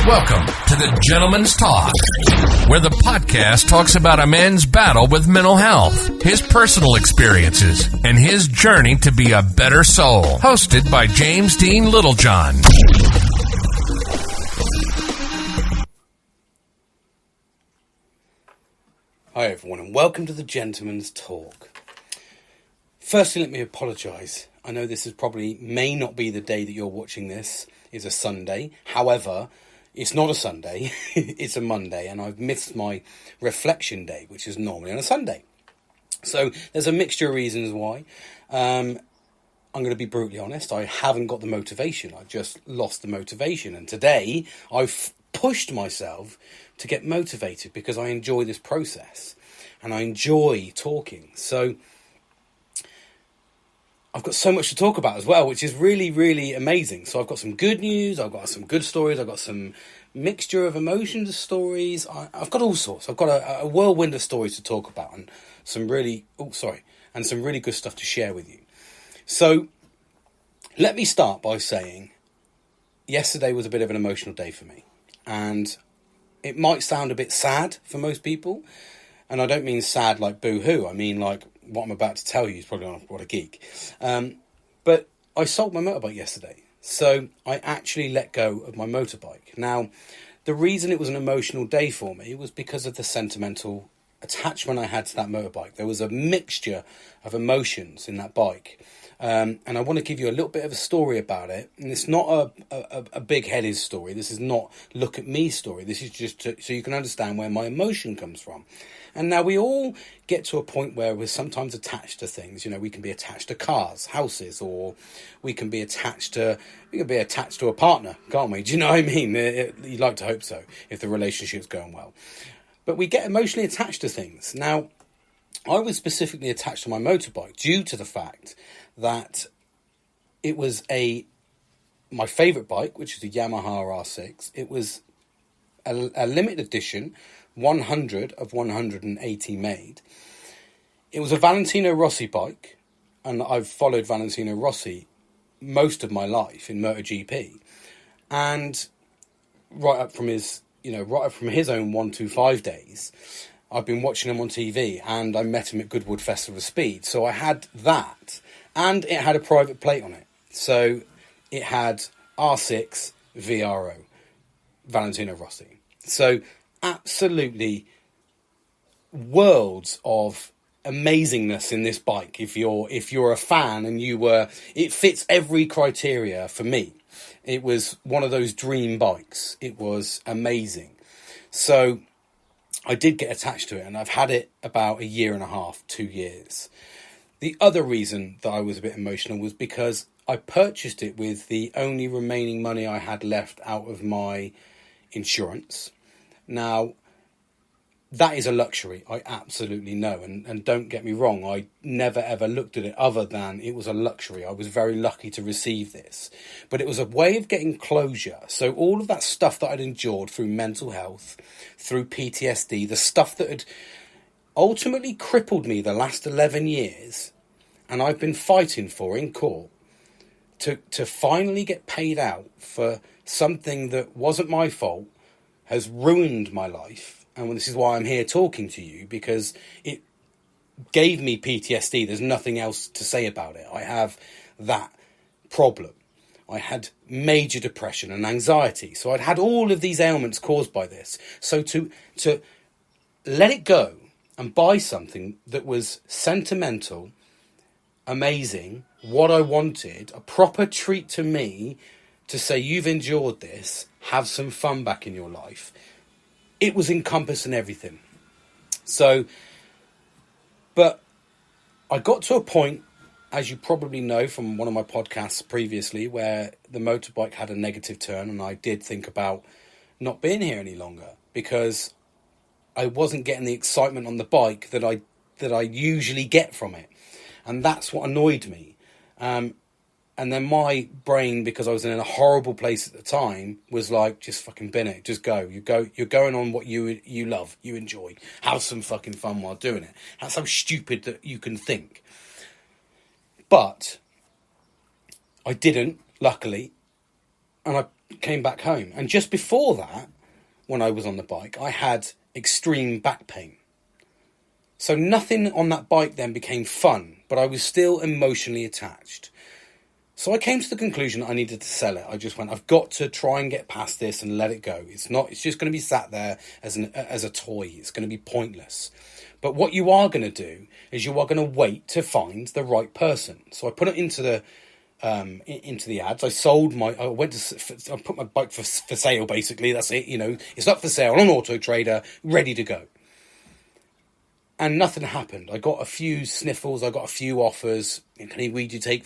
Welcome to the Gentleman's Talk, where the podcast talks about a man's battle with mental health, his personal experiences, and his journey to be a better soul. Hosted by James Dean Littlejohn. Hi everyone, and welcome to the Gentleman's Talk. Firstly, let me apologise. I know this may not be the day that you're watching this. It's a Sunday. However, it's not a Sunday, it's a Monday, and I've missed my reflection day, which is normally on a Sunday. So there's a mixture of reasons why. I'm going to be brutally honest, I haven't got the motivation. I've just lost the motivation. And today, I've pushed myself to get motivated because I enjoy this process and I enjoy talking. So I've got so much to talk about as well, which is really, really amazing. So I've got some good news, I've got some good stories, I've got some mixture of emotions stories, I've got all sorts. I've got a whirlwind of stories to talk about and some really good stuff to share with you. So let me start by saying yesterday was a bit of an emotional day for me, and it might sound a bit sad for most people, and I don't mean sad like boo-hoo, I mean like what I'm about to tell you is probably not what a geek. But I sold my motorbike yesterday. So I actually let go of my motorbike. Now, the reason it was an emotional day for me was because of the sentimental attachment I had to that motorbike. There was a mixture of emotions in that bike. And I want to give you a little bit of a story about it. And it's not a big-headed story. This is not look at me story. This is just so you can understand where my emotion comes from. And now we all get to a point where we're sometimes attached to things. You know, we can be attached to cars, houses, or we can be attached to a partner, can't we? Do you know what I mean? You'd like to hope so, if the relationship's going well. But we get emotionally attached to things. Now, I was specifically attached to my motorbike due to the fact that it was my favourite bike, which is a Yamaha R6. It was a limited edition, 100 of 180 made. It was a Valentino Rossi bike, and I've followed Valentino Rossi most of my life in MotoGP, and right up from his own 125 days, I've been watching him on TV, and I met him at Goodwood Festival of Speed. So I had that, and it had a private plate on it. So it had R6 VRO, Valentino Rossi. So absolutely worlds of amazingness in this bike. If you're a fan and it fits every criteria for me. It was one of those dream bikes. It was amazing. So I did get attached to it, and I've had it about 1.5 years, 2 years. The other reason that I was a bit emotional was because I purchased it with the only remaining money I had left out of my insurance. Now, that is a luxury, I absolutely know, and don't get me wrong, I never ever looked at it other than it was a luxury. I was very lucky to receive this, but it was a way of getting closure. So all of that stuff that I'd endured through mental health, through PTSD, the stuff that had ultimately crippled me the last 11 years, and I've been fighting for in court, to finally get paid out for something that wasn't my fault, has ruined my life. And this is why I'm here talking to you, because it gave me PTSD. There's nothing else to say about it. I have that problem. I had major depression and anxiety. So I'd had all of these ailments caused by this. So to let it go and buy something that was sentimental, amazing, what I wanted, a proper treat to me, to say, you've endured this, have some fun back in your life. It was encompassing everything. So, but I got to a point, as you probably know from one of my podcasts previously, where the motorbike had a negative turn, and I did think about not being here any longer because I wasn't getting the excitement on the bike that I usually get from it. And that's what annoyed me. And then my brain, because I was in a horrible place at the time, was like, just fucking bin it. Just go. You're going on what you love, you enjoy. Have some fucking fun while doing it. That's how stupid that you can think. But I didn't, luckily. And I came back home. And just before that, when I was on the bike, I had extreme back pain. So nothing on that bike then became fun, but I was still emotionally attached. So I came to the conclusion I needed to sell it. I just went, I've got to try and get past this and let it go. It's just going to be sat there as a toy. It's going to be pointless. But what you are going to do is you are going to wait to find the right person. So I put it into the ads. I put my bike for sale, basically. That's it. It's up for sale on Auto Trader, ready to go. And nothing happened. I got a few sniffles. I got a few offers. Would you take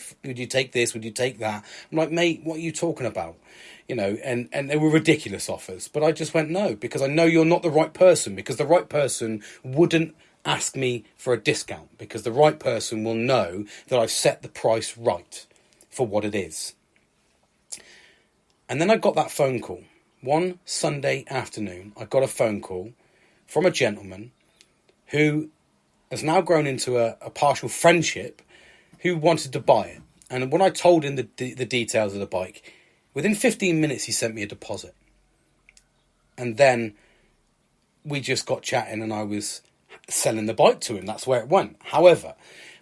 this? Would you take that? I'm like, mate, what are you talking about? And they were ridiculous offers. But I just went, no, because I know you're not the right person, because the right person wouldn't ask me for a discount, because the right person will know that I've set the price right for what it is. And then I got that phone call. One Sunday afternoon, I got a phone call from a gentleman who has now grown into a partial friendship, who wanted to buy it. And when I told him the details of the bike, within 15 minutes he sent me a deposit. And then we just got chatting and I was selling the bike to him. That's where it went. However,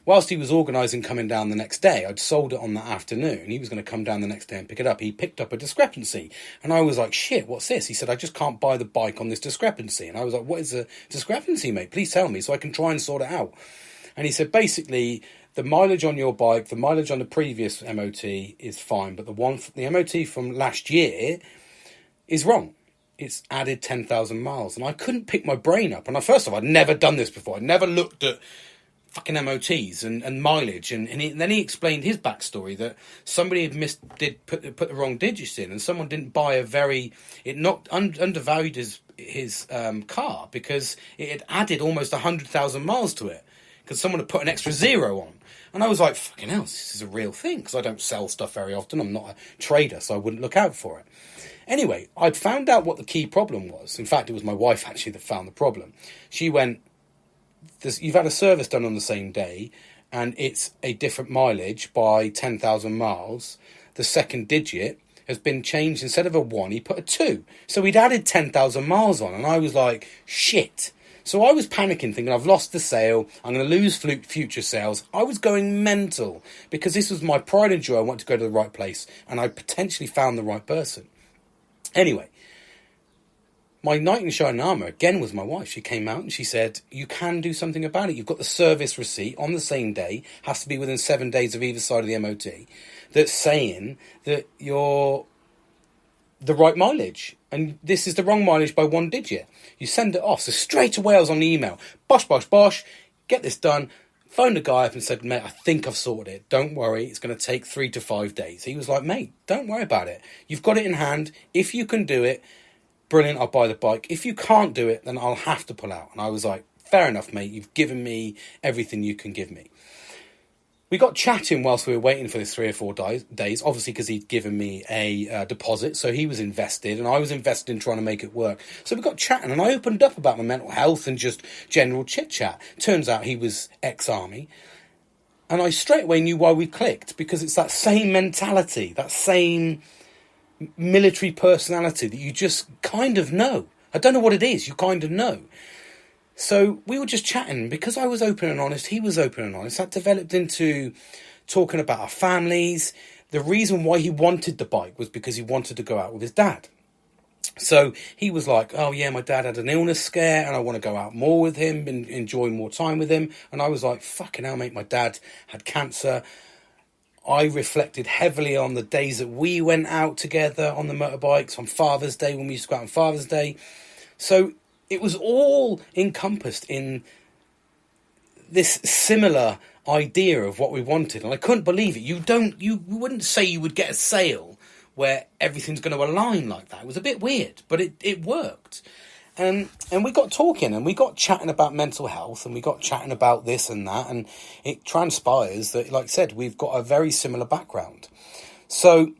whilst he was organising coming down the next day, I'd sold it on that afternoon. He was going to come down the next day and pick it up. He picked up a discrepancy. And I was like, shit, what's this? He said, I just can't buy the bike on this discrepancy. And I was like, what is the discrepancy, mate? Please tell me so I can try and sort it out. And he said, basically, the mileage on your bike, the mileage on the previous MOT is fine, but the MOT from last year is wrong. It's added 10,000 miles. And I couldn't pick my brain up. And first of all, I'd never done this before. I'd never looked at fucking MOTs and mileage, and then he explained his backstory, that somebody had put the wrong digits in, and someone didn't buy undervalued his car because it had added almost 100,000 miles to it, because someone had put an extra zero on. And I was like, fucking hell, this is a real thing, because I don't sell stuff very often. I'm not a trader, so I wouldn't look out for it. Anyway, I'd found out what the key problem was. In fact, it was my wife actually that found the problem. She went, you've had a service done on the same day and it's a different mileage by 10,000 miles. The second digit has been changed. Instead of a 1, he put a 2. So he'd added 10,000 miles on, and I was like, shit. So I was panicking, thinking I've lost the sale, I'm going to lose future sales. I was going mental because this was my pride and joy. I wanted to go to the right place, and I potentially found the right person. Anyway, my knight in shining armour, again, was my wife. She came out and she said, you can do something about it. You've got the service receipt on the same day, has to be within 7 days of either side of the MOT, that's saying that you're the right mileage. And this is the wrong mileage by 1 digit. You send it off. So straight away I was on the email. Bosh, get this done. Phoned the guy up and said, mate, I think I've sorted it. Don't worry, it's going to take 3 to 5 days. He was like, mate, don't worry about it. You've got it in hand. If you can do it, brilliant, I'll buy the bike. If you can't do it, then I'll have to pull out. And I was like, fair enough, mate. You've given me everything you can give me. We got chatting whilst we were waiting for this 3 or 4 days, obviously because he'd given me a deposit, so he was invested, and I was invested in trying to make it work. So we got chatting, and I opened up about my mental health and just general chit-chat. Turns out he was ex-army, and I straight away knew why we clicked, because it's that same mentality, that same military personality that you just kind of know. I don't know what it is, you kind of know. So we were just chatting. Because I was open and honest, he was open and honest. That developed into talking about our families. The reason why he wanted the bike was because he wanted to go out with his dad. So he was like, oh yeah, my dad had an illness scare and I want to go out more with him and enjoy more time with him. And I was like, fucking hell, mate, my dad had cancer. I reflected heavily on the days that we went out together on the motorbikes, on Father's Day, when we used to go out on Father's Day. So it was all encompassed in this similar idea of what we wanted. And I couldn't believe it. You wouldn't say you would get a sale where everything's going to align like that. It was a bit weird, but it worked. And we got talking and we got chatting about mental health and we got chatting about this and that. And it transpires that, like I said, we've got a very similar background. So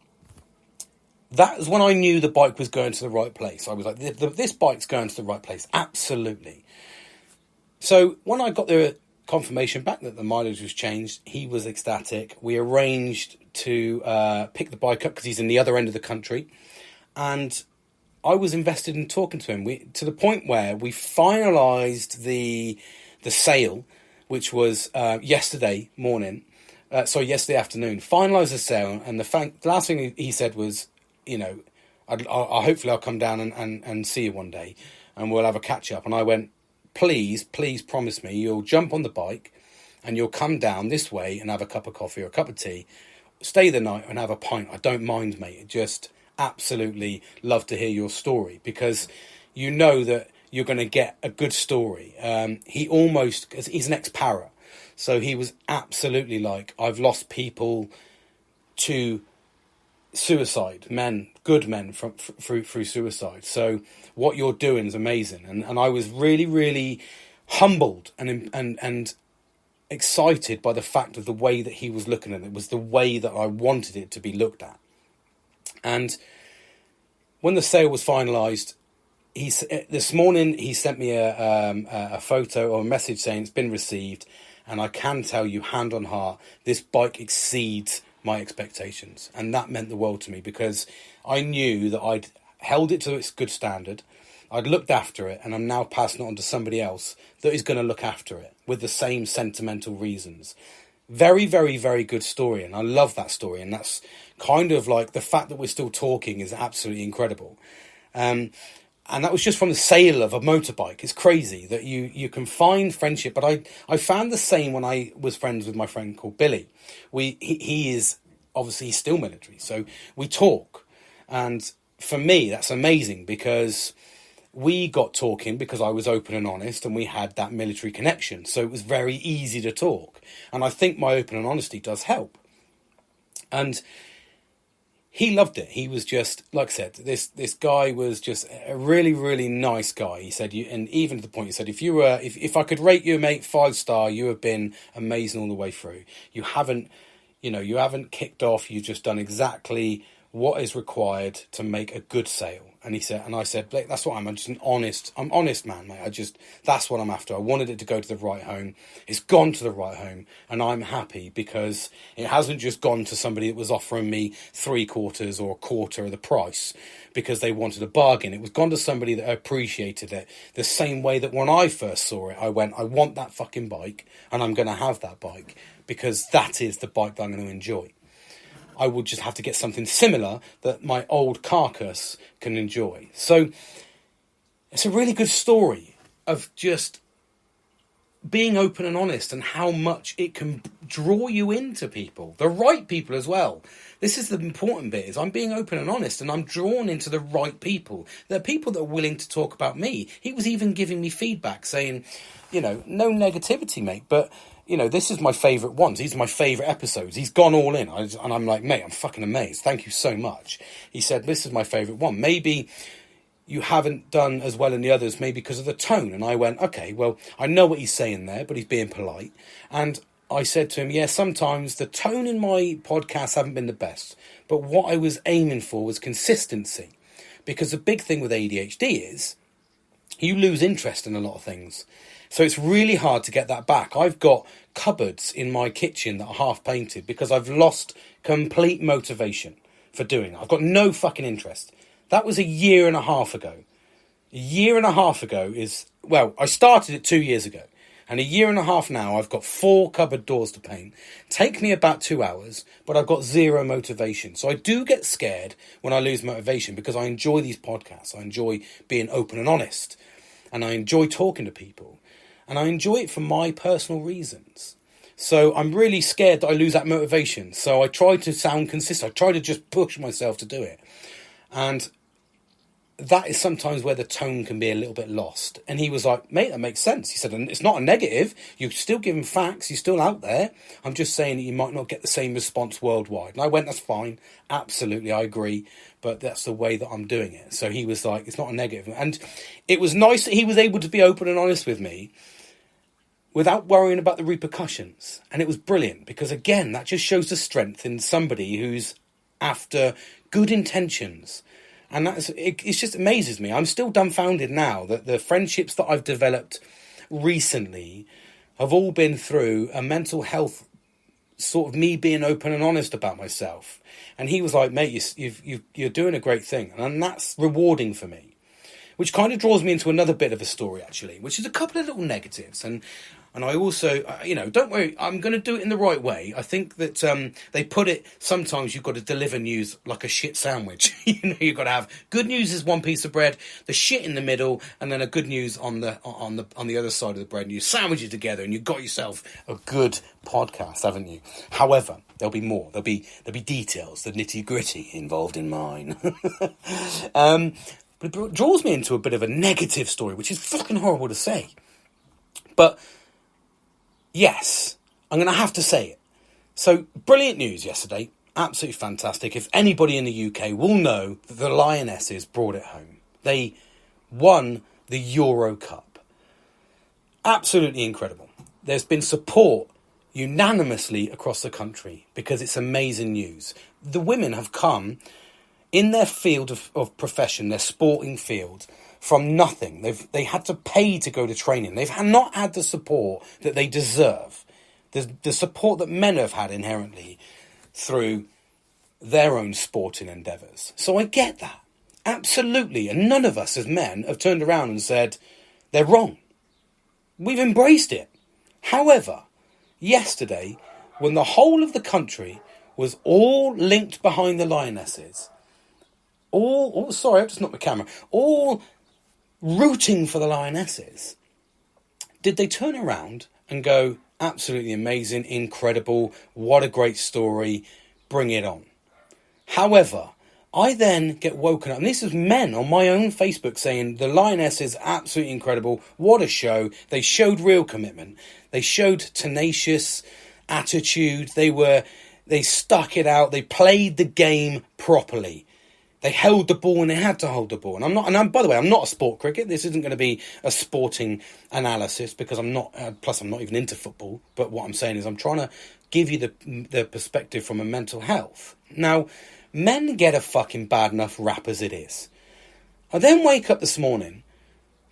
that was when I knew the bike was going to the right place. I was like, this bike's going to the right place. Absolutely. So when I got the confirmation back that the mileage was changed, he was ecstatic. We arranged to pick the bike up because he's in the other end of the country. And I was invested in talking to him, to the point where we finalised the sale, which was yesterday afternoon. Finalised the sale, and the last thing he said was, hopefully I'll come down and see you one day, and we'll have a catch up. And I went, please promise me you'll jump on the bike and you'll come down this way and have a cup of coffee or a cup of tea, stay the night and have a pint. I don't mind, mate. Just absolutely love to hear your story, because you know that you're going to get a good story. He's an ex-para, so he was absolutely like, I've lost people to suicide, good men through suicide. So what you're doing is amazing, and I was really, really humbled and excited by the fact of the way that he was looking at it. It was the way that I wanted it to be looked at. And when the sale was finalised, this morning he sent me a photo or a message saying it's been received, and I can tell you, hand on heart, this bike exceeds my expectations. And that meant the world to me, because I knew that I'd held it to its good standard, I'd looked after it, and I'm now passing it on to somebody else that is going to look after it with the same sentimental reasons. Very, very, very good story, and I love that story, and that's kind of like the fact that we're still talking is absolutely incredible. And that was just from the sale of a motorbike. It's crazy that you can find friendship, but I found the same when I was friends with my friend called Billy. He is obviously, he's still military, so we talk, and for me that's amazing, because we got talking because I was open and honest, and we had that military connection, so it was very easy to talk. And I think my open and honesty does help. And he loved it. He was just, like I said, this guy was just a really, really nice guy. He said, and even to the point, he said, if I could rate you, mate, 5-star, you have been amazing all the way through. You haven't kicked off. You've just done exactly what is required to make a good sale. And I said, Blake, that's what I'm just I'm honest, man, mate. That's what I'm after. I wanted it to go to the right home. It's gone to the right home, and I'm happy, because it hasn't just gone to somebody that was offering me 3/4 or a quarter of the price because they wanted a bargain. It was gone to somebody that appreciated it the same way that when I first saw it, I went, I want that fucking bike, and I'm going to have that bike, because that is the bike that I'm going to enjoy. I would just have to get something similar that my old carcass can enjoy. So it's a really good story of just being open and honest, and how much it can draw you into people, the right people as well. This is the important bit, is I'm being open and honest, and I'm drawn into the right people. They're people that are willing to talk about me. He was even giving me feedback saying, no negativity, mate, but this is my favourite ones. These are my favourite episodes. He's gone all in. And I'm like, mate, I'm fucking amazed. Thank you so much. He said, this is my favourite one. Maybe you haven't done as well in the others, maybe because of the tone. And I went, okay, well, I know what he's saying there, but he's being polite. And I said to him, yeah, sometimes the tone in my podcasts haven't been the best. But what I was aiming for was consistency. Because the big thing with ADHD is you lose interest in a lot of things. So it's really hard to get that back. I've got cupboards in my kitchen that are half painted because I've lost complete motivation for doing it. I've got no fucking interest. That was a year and a half ago. A year and a half ago I started it 2 years ago. And a year and a half now, I've got 4 cupboard doors to paint. Take me about 2 hours, but I've got zero motivation. So I do get scared when I lose motivation, because I enjoy these podcasts. I enjoy being open and honest. And I enjoy talking to people. And I enjoy it for my personal reasons. So I'm really scared that I lose that motivation. So I try to sound consistent. I try to just push myself to do it. And that is sometimes where the tone can be a little bit lost. And he was like, mate, that makes sense. He said, and it's not a negative. You're still giving facts. You're still out there. I'm just saying that you might not get the same response worldwide. And I went, that's fine. Absolutely, I agree. But that's the way that I'm doing it. So he was like, it's not a negative. And it was nice that he was able to be open and honest with me without worrying about the repercussions. And it was brilliant, because again, that just shows the strength in somebody who's after good intentions. And it just amazes me. I'm still dumbfounded now that the friendships that I've developed recently have all been through a mental health sort of me being open and honest about myself. And he was like, mate, you're doing a great thing. And that's rewarding for me. Which kind of draws me into another bit of a story, actually, which is a couple of little negatives. And I also, don't worry, I'm going to do it in the right way. I think that they put it, sometimes you've got to deliver news like a shit sandwich. You've got to have good news is one piece of bread, the shit in the middle, and then a good news on the other side of the bread. And you sandwich it together, and you've got yourself a good podcast, haven't you? However, there'll be more. There'll be details, the nitty gritty involved in mine. But it draws me into a bit of a negative story, which is fucking horrible to say. But yes, I'm going to have to say it. So, brilliant news yesterday. Absolutely fantastic. If anybody in the UK will know that the Lionesses brought it home. They won the Euro Cup. Absolutely incredible. There's been support unanimously across the country because it's amazing news. The women have come in their field of profession, their sporting field, from nothing. They had to pay to go to training. They've not had the support that they deserve. The support that men have had inherently through their own sporting endeavours. So I get that. Absolutely. And none of us as men have turned around and said, they're wrong. We've embraced it. However, yesterday, when the whole of the country was all linked behind the Lionesses, sorry, I've just knocked my camera. All rooting for the Lionesses. Did they turn around and go, absolutely amazing, incredible, what a great story, bring it on? However, I then get woken up, and this is men on my own Facebook saying, the Lionesses, absolutely incredible, what a show. They showed real commitment. They showed tenacious attitude. They stuck it out. They played the game properly. They held the ball and they had to hold the ball. And by the way, I'm not a sport cricket. This isn't going to be a sporting analysis because I'm not, plus I'm not even into football. But what I'm saying is I'm trying to give you the perspective from a mental health. Now, men get a fucking bad enough rap as it is. I then wake up this morning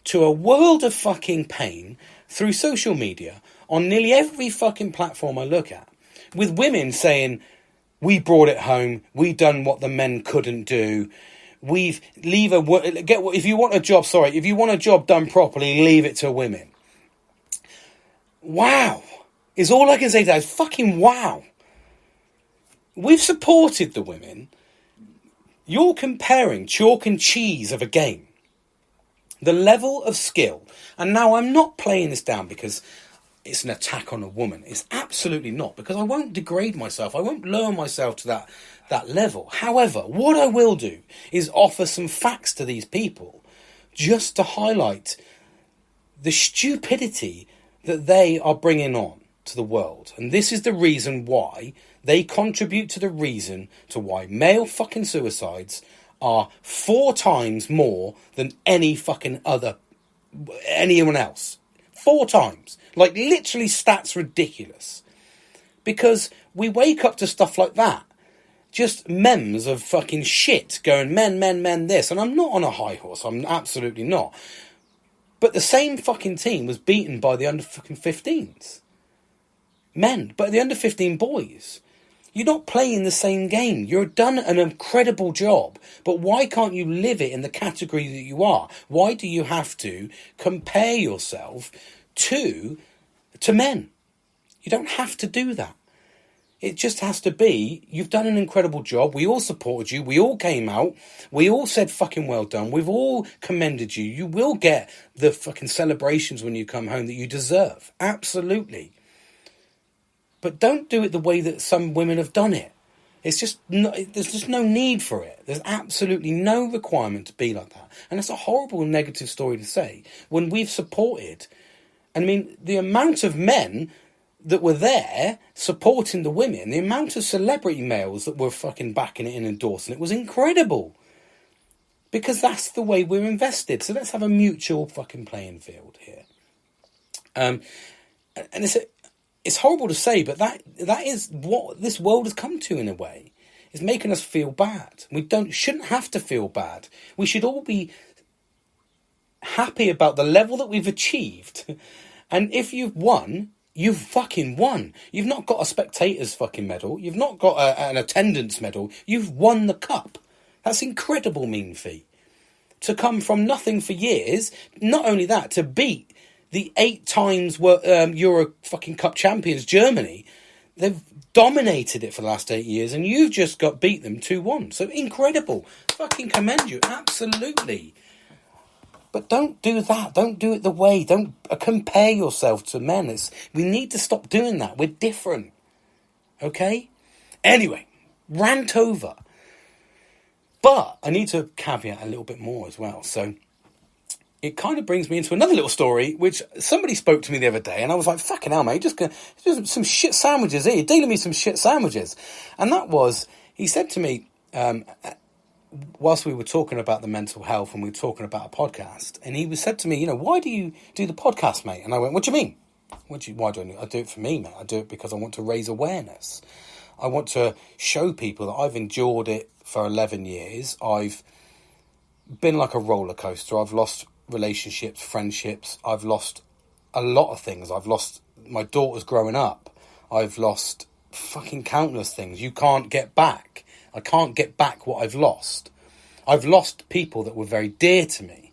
to a world of fucking pain through social media on nearly every fucking platform I look at, with women saying, we brought it home. We done what the men couldn't do. If you want a job done properly, leave it to women. Wow. Is all I can say to that is fucking wow. We've supported the women. You're comparing chalk and cheese of a game. The level of skill. And now I'm not playing this down because it's an attack on a woman. It's absolutely not, because I won't degrade myself. I won't lower myself to that level. However, what I will do is offer some facts to these people just to highlight the stupidity that they are bringing on to the world. And this is the reason why they contribute to the reason to why male fucking suicides are 4 times more than anyone else. 4 times. Like, literally, stats ridiculous. Because we wake up to stuff like that. Just memes of fucking shit going, men, this. And I'm not on a high horse. I'm absolutely not. But the same fucking team was beaten by the under fucking 15s. Men. But the under 15 boys. You're not playing the same game. You've done an incredible job. But why can't you live it in the category that you are? Why do you have to compare yourself to men? You don't have to do that. It just has to be, you've done an incredible job. We all supported you. We all came out. We all said fucking well done. We've all commended you. You will get the fucking celebrations when you come home that you deserve. Absolutely. But don't do it the way that some women have done it. It's just there's just no need for it. There's absolutely no requirement to be like that. And it's a horrible negative story to say when we've supported. And I mean, the amount of men that were there supporting the women, the amount of celebrity males that were fucking backing it and endorsing it was incredible. Because that's the way we're invested. So let's have a mutual fucking playing field here. And it's horrible to say, but that is what this world has come to in a way. It's making us feel bad. We shouldn't have to feel bad. We should all be happy about the level that we've achieved. And if you've won, you've fucking won. You've not got a spectator's fucking medal. You've not got an attendance medal. You've won the cup. That's incredible, Mean Fee. To come from nothing for years, not only that, to beat the 8 times Euro fucking Cup champions, Germany. They've dominated it for the last 8 years, and you've just beat them 2-1. So incredible. Fucking commend you. Absolutely. But don't do that. Don't do it the way. Don't compare yourself to men. We need to stop doing that. We're different. Okay? Anyway, rant over. But I need to caveat a little bit more as well. So it kind of brings me into another little story, which somebody spoke to me the other day, and I was like, fucking hell, mate, just some shit sandwiches here. You're dealing me some shit sandwiches. And that was, he said to me, whilst we were talking about the mental health and we were talking about a podcast, and he said to me, why do you do the podcast, mate? And I went, what do you mean? Why do I do it? I do it for me, mate. I do it because I want to raise awareness. I want to show people that I've endured it for 11 years. I've been like a roller coaster. I've lost relationships, friendships. I've lost a lot of things. I've lost my daughters growing up. I've lost fucking countless things. You can't get back. I can't get back what I've lost. I've lost people that were very dear to me.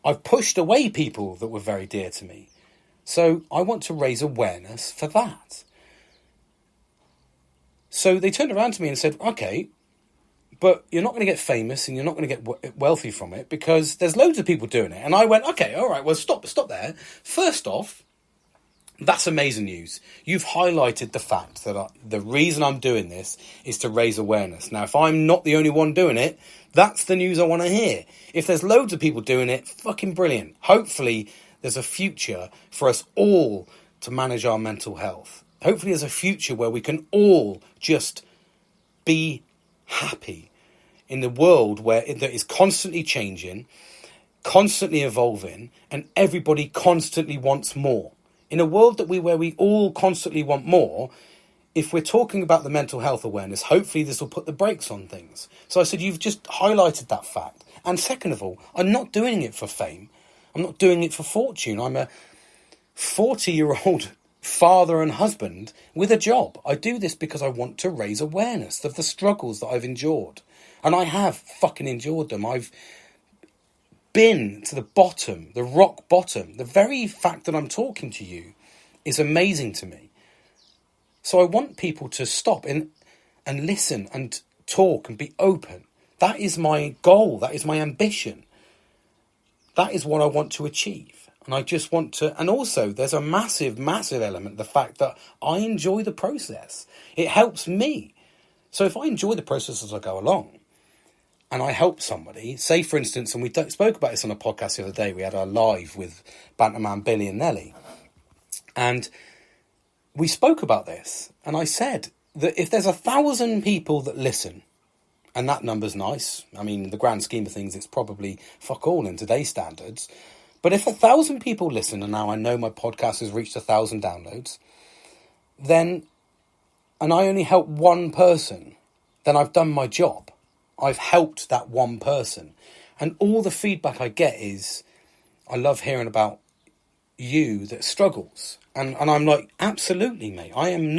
I've pushed away people that were very dear to me. So I want to raise awareness for that. So they turned around to me and said, okay, but you're not going to get famous and you're not going to get wealthy from it because there's loads of people doing it. And I went, okay, all right, well, stop there. First off, that's amazing news. You've highlighted the fact that the reason I'm doing this is to raise awareness. Now, if I'm not the only one doing it, that's the news I want to hear. If there's loads of people doing it, fucking brilliant. Hopefully, there's a future for us all to manage our mental health. Hopefully, there's a future where we can all just be happy in the world that is constantly changing, constantly evolving, and everybody constantly wants more. In a world where we all constantly want more, if we're talking about the mental health awareness, hopefully this will put the brakes on things. So I said, you've just highlighted that fact. And second of all, I'm not doing it for fame. I'm not doing it for fortune. I'm a 40-year-old father and husband with a job. I do this because I want to raise awareness of the struggles that I've endured. And I have fucking endured them. I've been to the bottom, the rock bottom. The very fact that I'm talking to you is amazing to me. So I want people to stop and listen and talk and be open. That is my goal. That is my ambition. That is what I want to achieve. And I just want to, and also there's a massive, massive element, the fact that I enjoy the process. It helps me. So if I enjoy the process as I go along, and I help somebody, say for instance, and we spoke about this on a podcast the other day, we had our live with Banterman Billy and Nelly, and we spoke about this, and I said that if there's 1,000 people that listen, and that number's nice, I mean, in the grand scheme of things, it's probably fuck all in today's standards, but if 1,000 people listen, and now I know my podcast has reached 1,000 downloads, then, and I only help one person, then I've done my job. I've helped that one person. And all the feedback I get is, I love hearing about you that struggles. And I'm like, absolutely, mate. I'm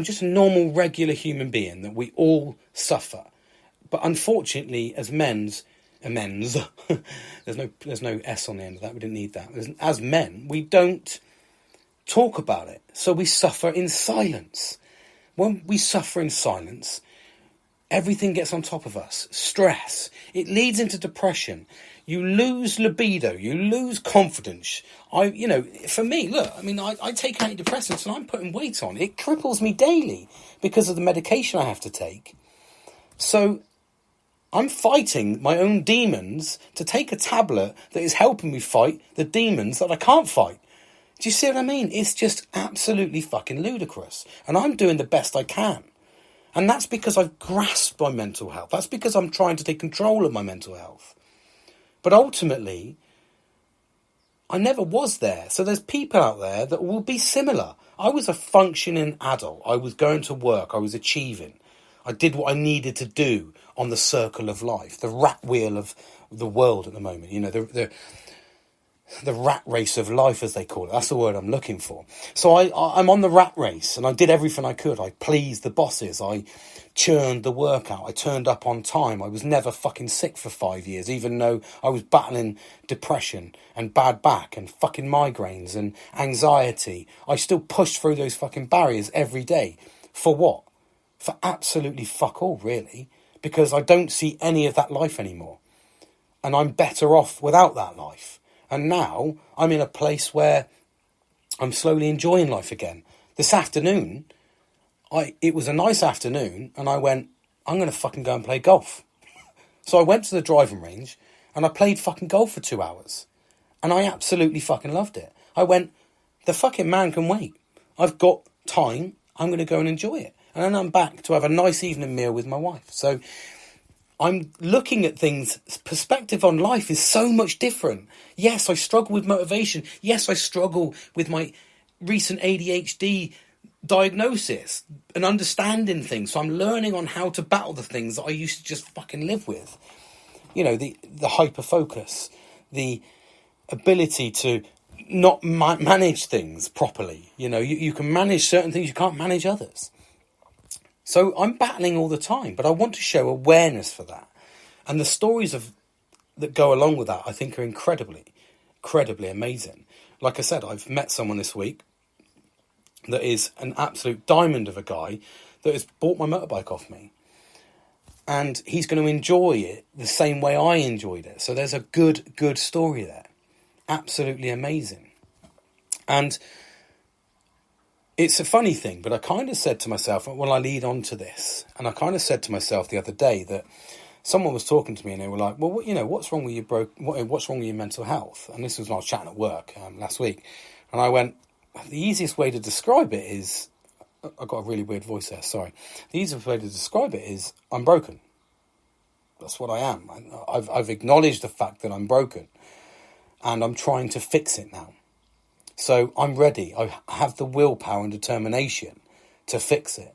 just a normal, regular human being that we all suffer. But unfortunately, as there's no S on the end of that. We didn't need that. As men, we don't talk about it. So we suffer in silence. When we suffer in silence, everything gets on top of us. Stress. It leads into depression. You lose libido. You lose confidence. For me, look, I mean, I take antidepressants and I'm putting weight on. It cripples me daily because of the medication I have to take. So I'm fighting my own demons to take a tablet that is helping me fight the demons that I can't fight. Do you see what I mean? It's just absolutely fucking ludicrous. And I'm doing the best I can. And that's because I've grasped my mental health. That's because I'm trying to take control of my mental health. But ultimately, I never was there. So there's people out there that will be similar. I was a functioning adult. I was going to work. I was achieving. I did what I needed to do on the circle of life, the rat wheel of the world at the moment. the rat race of life, as they call it. That's the word I'm looking for. So I'm on the rat race, and I did everything I could. I pleased the bosses. I churned the work out. I turned up on time. I was never fucking sick for 5 years, even though I was battling depression and bad back and fucking migraines and anxiety. I still pushed through those fucking barriers every day. For what? For absolutely fuck all, really, because I don't see any of that life anymore. And I'm better off without that life. And now I'm in a place where I'm slowly enjoying life again. This afternoon, it was a nice afternoon, and I went, I'm going to fucking go and play golf. So I went to the driving range, and I played fucking golf for 2 hours. And I absolutely fucking loved it. I went, the fucking man can wait. I've got time, I'm going to go and enjoy it. And then I'm back to have a nice evening meal with my wife. So I'm looking at things, perspective on life is so much different. Yes, I struggle with motivation. Yes, I struggle with my recent ADHD diagnosis and understanding things. So I'm learning on how to battle the things that I used to just fucking live with. You know, the hyper focus, the ability to not manage things properly. You know, you can manage certain things, you can't manage others. So I'm battling all the time, but I want to show awareness for that. And the stories that go along with that, I think, are incredibly amazing. Like I said, I've met someone this week that is an absolute diamond of a guy that has bought my motorbike off me. And he's going to enjoy it the same way I enjoyed it. So there's a good story there. Absolutely amazing. And it's a funny thing, but I kind of said to myself, well, I lead on to this. And I kind of said to myself the other day that someone was talking to me and they were like, well, what's wrong with what's wrong with your mental health? And this was when I was chatting at work last week. And I went, the easiest way to describe it is, I got a really weird voice there, sorry. The easiest way to describe it is, I'm broken. That's what I am. I've acknowledged the fact that I'm broken. And I'm trying to fix it now. So I'm ready. I have the willpower and determination to fix it.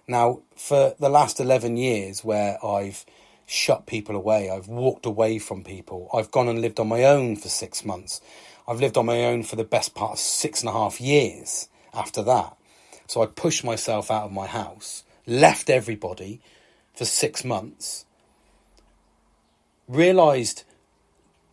Now, for the last 11 years where I've shut people away, I've walked away from people, I've gone and lived on my own for 6 months. I've lived on my own for the best part of 6.5 years after that. So I pushed myself out of my house, left everybody for 6 months, realised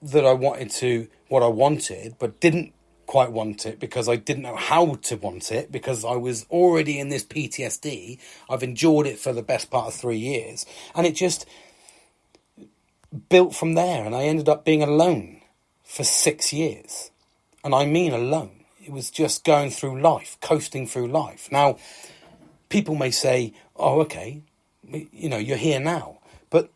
that I wanted what I wanted, but didn't quite want it because I didn't know how to want it, because I was already in this PTSD. I've endured it for the best part of 3 years, and it just built from there, and I ended up being alone for 6 years. And I mean alone. It was just going through life, coasting through life. Now, people may say, oh, okay, you're here now. But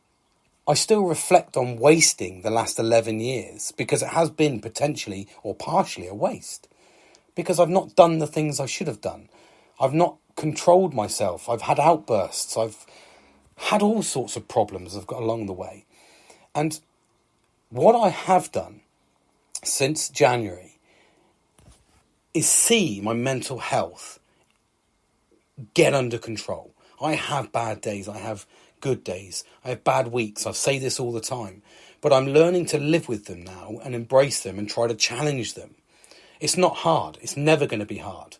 I still reflect on wasting the last 11 years because it has been potentially or partially a waste. Because I've not done the things I should have done. I've not controlled myself. I've had outbursts. I've had all sorts of problems I've got along the way. And what I have done since January is see my mental health get under control. I have bad days. I have good days. I have bad weeks. I say this all the time. But I'm learning to live with them now and embrace them and try to challenge them. It's not hard. It's never going to be hard.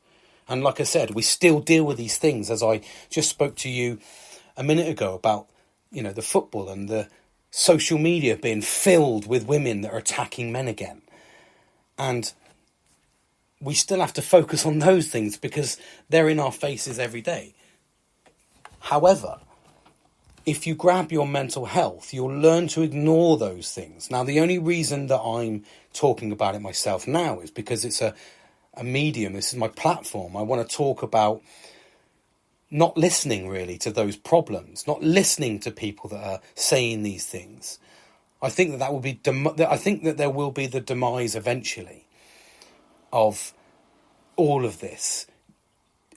And like I said, we still deal with these things, as I just spoke to you a minute ago about, the football and the social media being filled with women that are attacking men again. And we still have to focus on those things because they're in our faces every day. However, if you grab your mental health, you'll learn to ignore those things. Now, the only reason that I'm talking about it myself now is because it's a medium. This is my platform. I want to talk about not listening really to those problems, not listening to people that are saying these things. I think that will be. I think that there will be the demise eventually of all of this.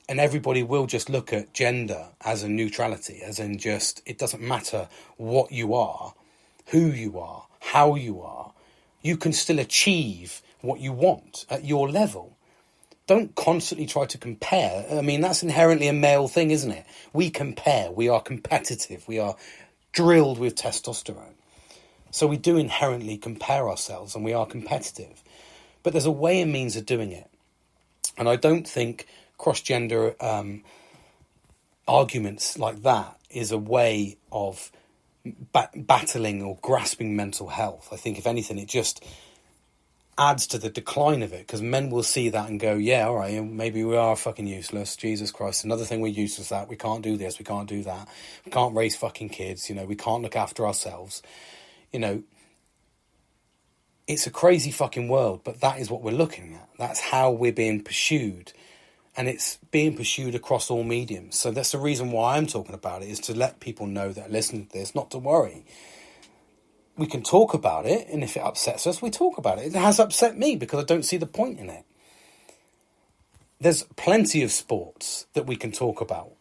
And everybody will just look at gender as a neutrality, as in just, it doesn't matter what you are, who you are, how you are. You can still achieve what you want at your level. Don't constantly try to compare. I mean, that's inherently a male thing, isn't it? We compare. We are competitive. We are drilled with testosterone. So we do inherently compare ourselves and we are competitive. But there's a way and means of doing it. And I don't think cross-gender arguments like that is a way of battling or grasping mental health. I think, if anything, it just adds to the decline of it, because men will see that and go, yeah, all right, maybe we are fucking useless. Jesus Christ, another thing we're useless at. We can't do this, we can't do that. We can't raise fucking kids, you know, we can't look after ourselves. You know, it's a crazy fucking world, but that is what we're looking at. That's how we're being pursued. And it's being pursued across all mediums. So that's the reason why I'm talking about it, is to let people know that listen to this, not to worry. We can talk about it, and if it upsets us, we talk about it. It has upset me because I don't see the point in it. There's plenty of sports that we can talk about.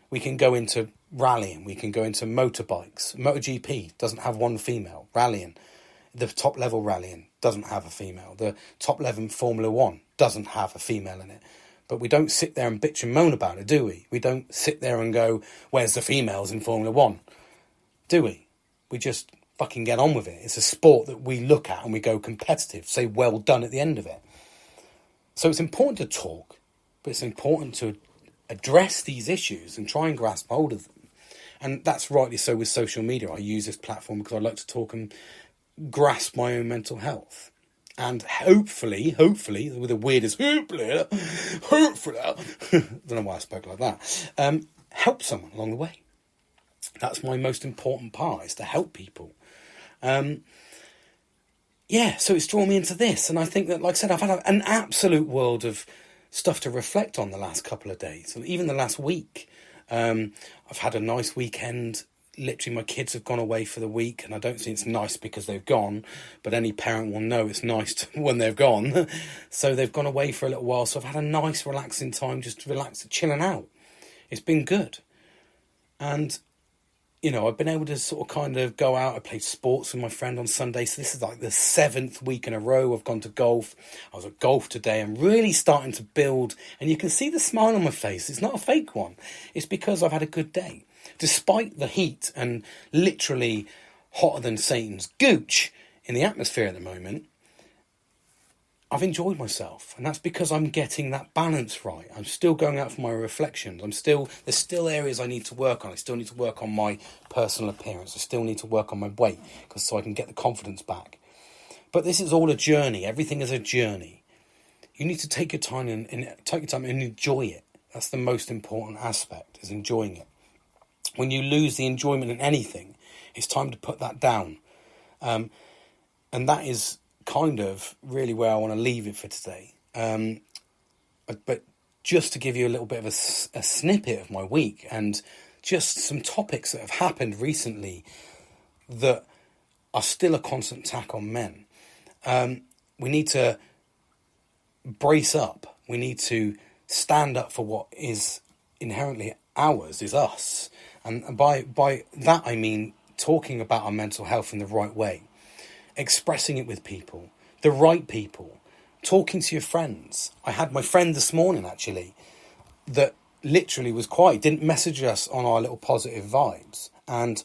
We can go into rallying. We can go into motorbikes. MotoGP doesn't have one female. Rallying, the top level rallying, doesn't have a female. The top level Formula One doesn't have a female in it. But we don't sit there and bitch and moan about it, do we? We don't sit there and go, where's the females in Formula One? Do we? We just fucking get on with it. It's a sport that we look at and we go competitive, say well done at the end of it. So it's important to talk, but it's important to address these issues and try and grasp hold of them. And that's rightly so with social media. I use this platform because I like to talk and grasp my own mental health. And hopefully, with the weirdest hopefully, don't know why I spoke like that, help someone along the way. That's my most important part, is to help people. So it's drawn me into this. And I think that, like I said, I've had an absolute world of stuff to reflect on the last couple of days, and even the last week. I've had a nice weekend. Literally, my kids have gone away for the week, and I don't think it's nice because they've gone, but any parent will know it's nice when they've gone. So they've gone away for a little while, so I've had a nice relaxing time, just chilling out. It's been good. And, you know, I've been able to sort of kind of go out. I played sports with my friend on Sunday, so this is like the 7th week in a row I've gone to golf. I was at golf today. I'm really starting to build, and you can see the smile on my face. It's not a fake one. It's because I've had a good day. Despite the heat and literally hotter than Satan's gooch in the atmosphere at the moment, I've enjoyed myself. And that's because I'm getting that balance right. I'm still going out for my reflections. There's still areas I need to work on. I still need to work on my personal appearance. I still need to work on my weight, so I can get the confidence back. But this is all a journey. Everything is a journey. You need to take your time and enjoy it. That's the most important aspect, is enjoying it. When you lose the enjoyment in anything, it's time to put that down. And that is kind of really where I want to leave it for today. But just to give you a little bit of a snippet of my week, and just some topics that have happened recently that are still a constant attack on men. We need to brace up. We need to stand up for what is inherently ours, is us. And by that I mean talking about our mental health in the right way, expressing it with people, the right people, talking to your friends. I had my friend this morning, actually, that literally was quiet, didn't message us on our little positive vibes. And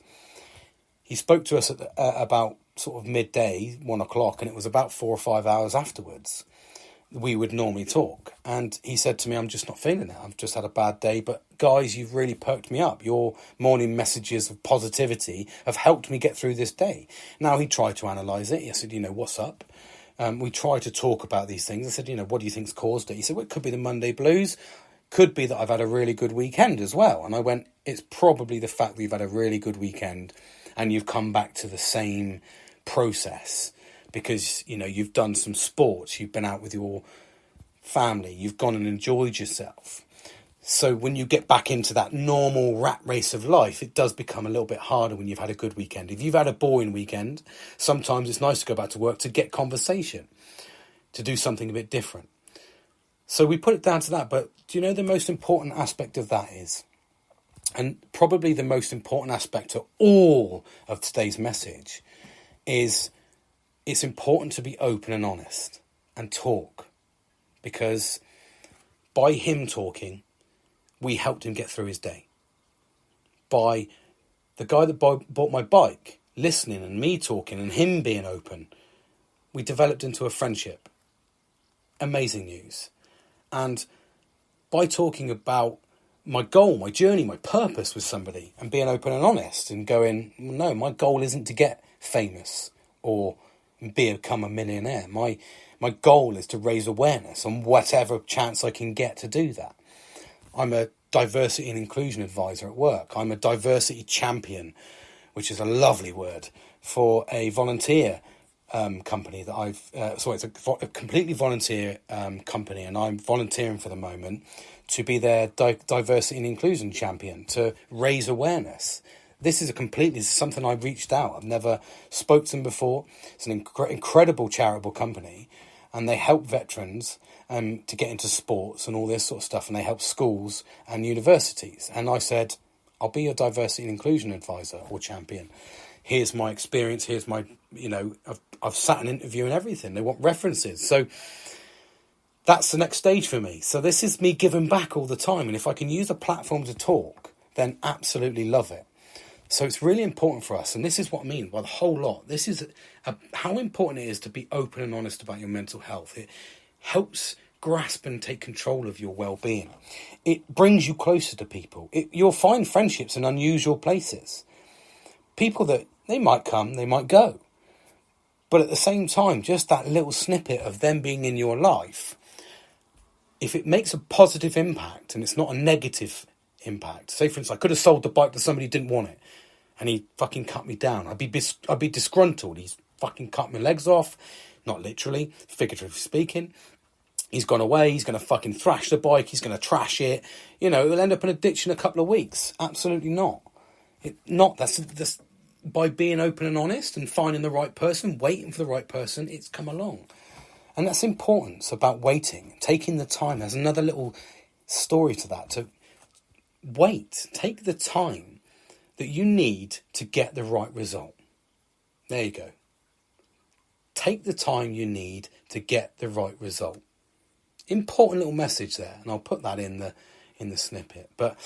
he spoke to us at about sort of midday, 1 o'clock, and it was about 4 or 5 hours afterwards we would normally talk. And he said to me, I'm just not feeling it. I've just had a bad day. But guys, you've really perked me up. Your morning messages of positivity have helped me get through this day. Now, he tried to analyse it. He said, what's up? We tried to talk about these things. I said, what do you think's caused it? He said, well, it could be the Monday blues. Could be that I've had a really good weekend as well. And I went, it's probably the fact that you've had a really good weekend and you've come back to the same process. Because, you've done some sports, you've been out with your family, you've gone and enjoyed yourself. So when you get back into that normal rat race of life, it does become a little bit harder when you've had a good weekend. If you've had a boring weekend, sometimes it's nice to go back to work to get conversation, to do something a bit different. So we put it down to that. But do you know the most important aspect of that is? And probably the most important aspect to all of today's message is, it's important to be open and honest and talk, because by him talking, we helped him get through his day. By the guy that bought my bike listening and me talking and him being open, we developed into a friendship. amazing news. And by talking about my goal, my journey, my purpose with somebody and being open and honest and going, no, my goal isn't to get famous or become a millionaire. My goal is to raise awareness on whatever chance I can get to do that. I'm a diversity and inclusion advisor at work. I'm a diversity champion, which is a lovely word, for a volunteer company that it's a completely volunteer company, and I'm volunteering for the moment to be their diversity and inclusion champion, to raise awareness. This is something I reached out. I've never spoke to them before. It's an incredible charitable company, and they help veterans to get into sports and all this sort of stuff, and they help schools and universities. And I said, I'll be your diversity and inclusion advisor or champion. Here's my experience. Here's my, I've sat an interview and everything. They want references. So that's the next stage for me. So this is me giving back all the time. And if I can use a platform to talk, then absolutely love it. So it's really important for us. And this is what I mean by the whole lot. This is how important it is to be open and honest about your mental health. It helps grasp and take control of your well-being. It brings you closer to people. You'll find friendships in unusual places. People that they might come, they might go. But at the same time, just that little snippet of them being in your life, if it makes a positive impact and it's not a negative impact. Say, for instance, I could have sold the bike to somebody who didn't want it and he fucking cut me down. I'd be disgruntled. He's fucking cut my legs off. Not literally, figuratively speaking. He's gone away. He's going to fucking thrash the bike. He's going to trash it. It'll end up in a ditch in a couple of weeks. Absolutely not. That's by being open and honest and finding the right person, waiting for the right person, it's come along. And that's important. It's about waiting, taking the time. There's another little story to that. To wait, take the time that you need to get the right result. There you go. Take the time you need to get the right result. Important little message there, and I'll put that in the snippet. But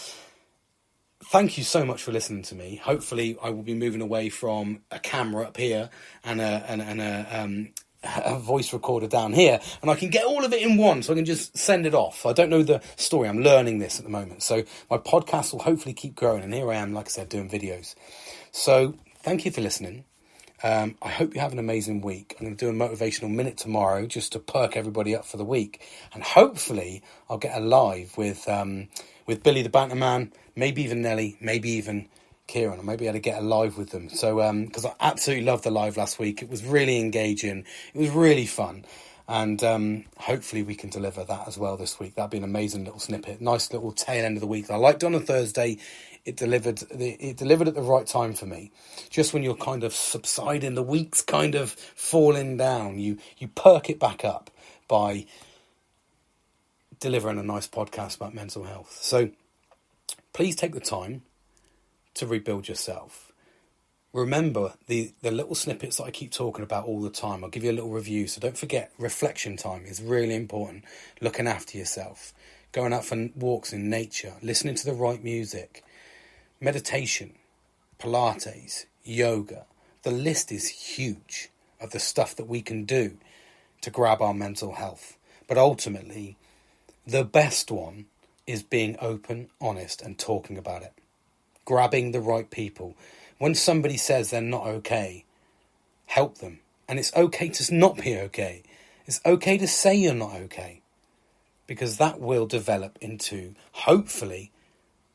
thank you so much for listening to me. Hopefully, I will be moving away from a camera up here and a voice recorder down here, and I can get all of it in one, so I can just send it off. I don't know the story. I'm learning this at the moment, so my podcast will hopefully keep growing. And here I am, like I said, doing videos. So thank you for listening. I hope you have an amazing week. I'm going to do a motivational minute tomorrow just to perk everybody up for the week. And hopefully I'll get a live with Billy the Banter Man, maybe even Nelly, maybe even Kieran. I may be able to get a live with them. So, because I absolutely loved the live last week. It was really engaging. It was really fun. And hopefully we can deliver that as well this week. That'd be an amazing little snippet. Nice little tail end of the week. I liked it on a Thursday. It delivered at the right time for me. Just when you're kind of subsiding, the week's kind of falling down, you perk it back up by delivering a nice podcast about mental health. So please take the time to rebuild yourself. Remember the little snippets that I keep talking about all the time. I'll give you a little review. So don't forget, reflection time is really important. Looking after yourself. Going out for walks in nature. Listening to the right music. Meditation, Pilates, yoga. The list is huge of the stuff that we can do to grab our mental health. But ultimately, the best one is being open, honest, and talking about it. Grabbing the right people. When somebody says they're not okay, help them. And it's okay to not be okay. It's okay to say you're not okay. Because that will develop into, hopefully,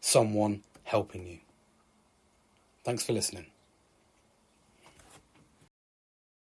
someone helping you. Thanks for listening.